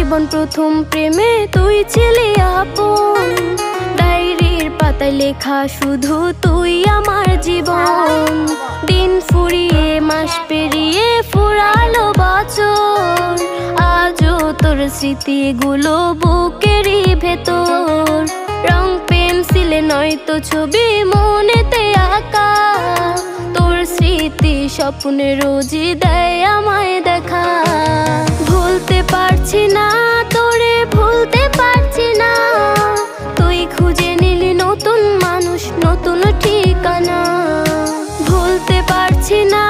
জীবন প্রথম প্রেমে তুই ছিলি আপন, ডায়েরির পাতায় লেখা শুধু তুই আমার জীবন। দিন ফুরিয়ে মাস পেরিয়ে ফুরালো বছর, আজও তোর স্মৃতিগুলো বুকেরই ভেতর। রং পেন্সিলে নয়তো ছবি মনেতে আঁকা, তোর স্মৃতি স্বপ্নে রোজই দেয় আমায় দেখা। ভুলতে পারছি না তোরে, ভুলতে পারছি না, তুই খুঁজে নিলি নতুন মানুষ, নতুন ঠিকানা। ভুলতে পারছি না